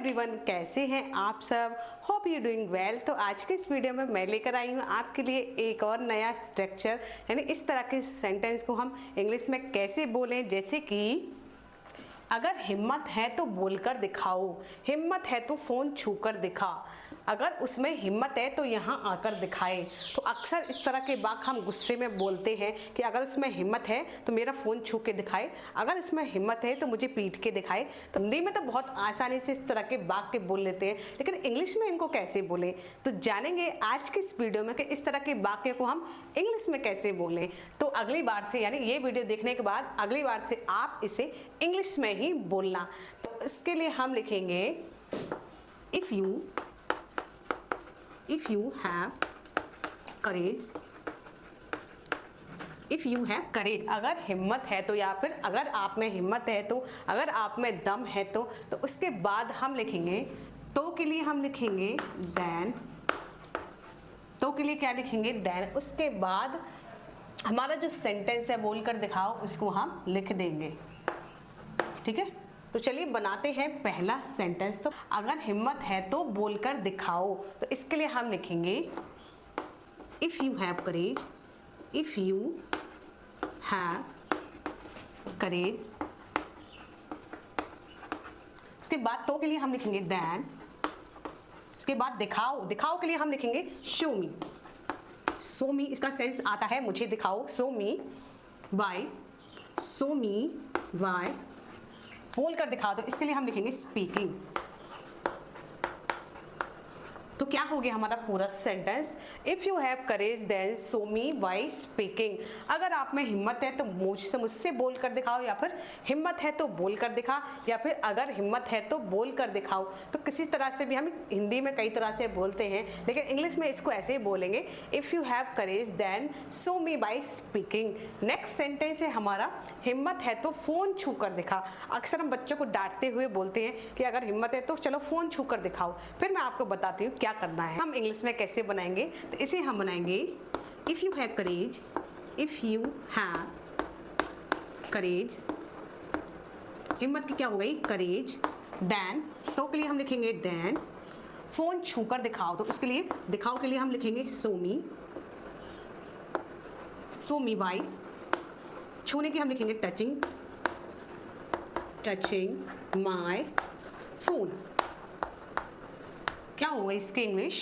Everyone, कैसे हैं आप सब? Hope you doing well. तो आज के इस वीडियो में मैं लेकर आई हूँ आपके लिए एक और नया स्ट्रक्चर, यानी इस तरह के सेंटेंस को हम इंग्लिश में कैसे बोलें। जैसे कि अगर हिम्मत है तो बोलकर दिखाओ, हिम्मत है तो फ़ोन छूकर दिखा, अगर उसमें हिम्मत है तो यहाँ आकर दिखाए। तो अक्सर इस तरह के वाक्य हम गुस्से में बोलते हैं कि अगर उसमें हिम्मत है तो मेरा फ़ोन छू के दिखाए, अगर इसमें हिम्मत है तो मुझे पीट के दिखाए। तो हिंदी में तो बहुत आसानी से इस तरह के वाक्य बोल लेते हैं, लेकिन इंग्लिश में इनको कैसे बोलें तो जानेंगे आज के इस वीडियो में कि इस तरह के वाक्य को हम इंग्लिश में कैसे बोलें। तो अगली बार से, यानी ये वीडियो देखने के बाद अगली बार से आप इसे इंग्लिश में ही बोलना। तो इसके लिए हम लिखेंगे if you have courage, अगर हिम्मत है तो, या फिर अगर आप में हिम्मत है तो, अगर आप में दम है तो उसके बाद हम लिखेंगे तो के लिए हम लिखेंगे then, तो के लिए क्या लिखेंगे then। उसके बाद हमारा जो सेंटेंस है बोलकर दिखाओ उसको हम लिख देंगे, ठीक है। तो चलिए बनाते हैं पहला सेंटेंस। तो अगर हिम्मत है तो बोलकर दिखाओ, तो इसके लिए हम लिखेंगे if you have courage, if you have करेज। उसके बाद तो के लिए हम लिखेंगे देन। उसके बाद दिखाओ, दिखाओ के लिए हम लिखेंगे शो मी, शो मी। इसका सेंस आता है मुझे दिखाओ, show me why, show me why. बोल कर दिखा दो, इसके लिए हम लिखेंगे स्पीकिंग। तो क्या हो गया हमारा पूरा sentence? If you have courage then show me by speaking. अगर आप में हिम्मत है तो मुझसे बोल कर दिखाओ, या फिर हिम्मत है तो बोल कर दिखा, या फिर अगर हिम्मत है तो बोल कर दिखाओ। तो किसी तरह से भी हम हिंदी में कई तरह से बोलते हैं, लेकिन इंग्लिश में इसको ऐसे ही बोलेंगे if you have courage then show me by speaking. Next sentence है हमारा हिम्मत है तो फोन छू कर दिखा। अक्सर हम बच्चों को डांटते हुए बोलते हैं कि अगर हिम्मत है तो चलो फोन छू कर दिखाओ। फिर मैं आपको बताती हूँ क्या करना है। हम इंग्लिश में कैसे बनाएंगे, तो इसे हम बनाएंगे if you have courage, if you have करेज। हिम्मत की क्या हो गई? करेज। देन, तो के लिए हम लिखेंगे देन। फोन छूकर दिखाओ, तो उसके लिए दिखाओ के लिए हम लिखेंगे show me, show me by. छूने की हम लिखेंगे टचिंग, टचिंग माय फोन। क्या होगा इसके English?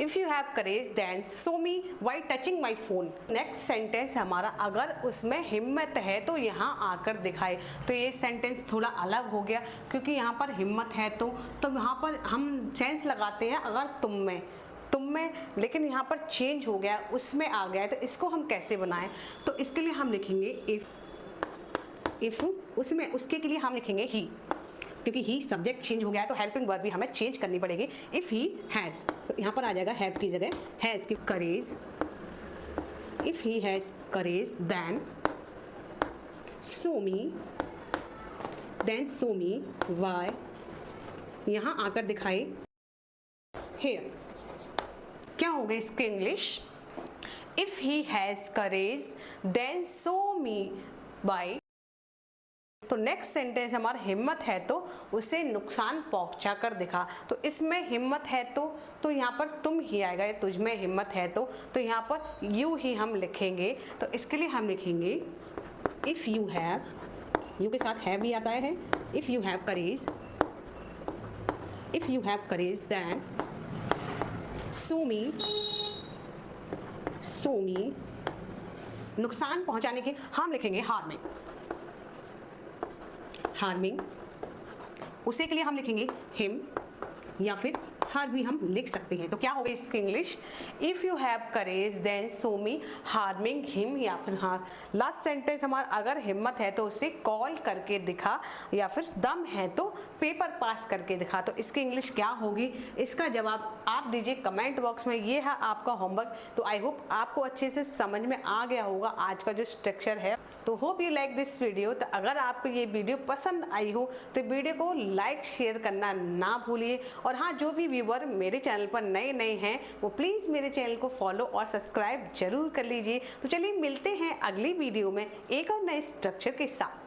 If you have courage then show me why touching my phone. Next sentence है हमारा अगर उसमें हिम्मत है तो यहाँ आकर दिखाए। तो ये सेंटेंस थोड़ा अलग हो गया, क्योंकि यहाँ पर हिम्मत है तो यहाँ पर हम सेंस लगाते हैं अगर तुम में, लेकिन यहाँ पर चेंज हो गया, उसमें आ गया है। तो इसको हम कैसे बनाएं? तो इसके लिए हम लिखेंगे इफ उसमें, उसके लिए हम लिखेंगे ही, क्योंकि ही सब्जेक्ट चेंज हो गया है तो हेल्पिंग वर्ब भी हमें चेंज करनी पड़ेगी। इफ ही हैज़, तो यहाँ पर आ जाएगा हैव की जगह हैज़ की courage. If he has courage then show me, then show me why, यहाँ आकर दिखाए हियर। क्या होगा इसके English? If he has courage then show me bye. तो नेक्स्ट सेंटेंस हमारा हिम्मत है तो उसे नुकसान पहुंचा कर दिखा। तो इसमें हिम्मत है तो यहाँ पर तुम ही आएगा, तुझ में हिम्मत है तो यहाँ पर यू ही हम लिखेंगे। तो इसके लिए हम लिखेंगे इफ यू हैव, यू के साथ हैव भी आता है, if you have courage, if you have courage then show me, नुकसान पहुंचाने के हम लिखेंगे हार्मिंग। उसे के लिए हम लिखेंगे हिम, या फिर हर भी हम लिख सकते हैं। तो क्या होगा इसकी English? If you have courage then show me harming him, या फिर हार। लास्ट सेंटेंस हमारा अगर हिम्मत है तो उसे कॉल करके दिखा, या फिर दम है तो पेपर पास करके दिखा। तो इसकी इंग्लिश क्या होगी? इसका जवाब आप दीजिए कमेंट बॉक्स में। ये है आपका होमवर्क। तो आई होप आपको अच्छे से समझ में आ गया होगा आज का जो स्ट्रक्चर है। तो hope you like this video. तो अगर आपको ये वीडियो पसंद आई हो तो वीडियो को लाइक शेयर करना ना भूलिए। और हाँ, जो भी व्यूअर मेरे चैनल पर नए हैं वो प्लीज़ मेरे चैनल को फॉलो और सब्सक्राइब जरूर कर लीजिए। तो चलिए मिलते हैं अगली वीडियो में एक और नए स्ट्रक्चर के साथ।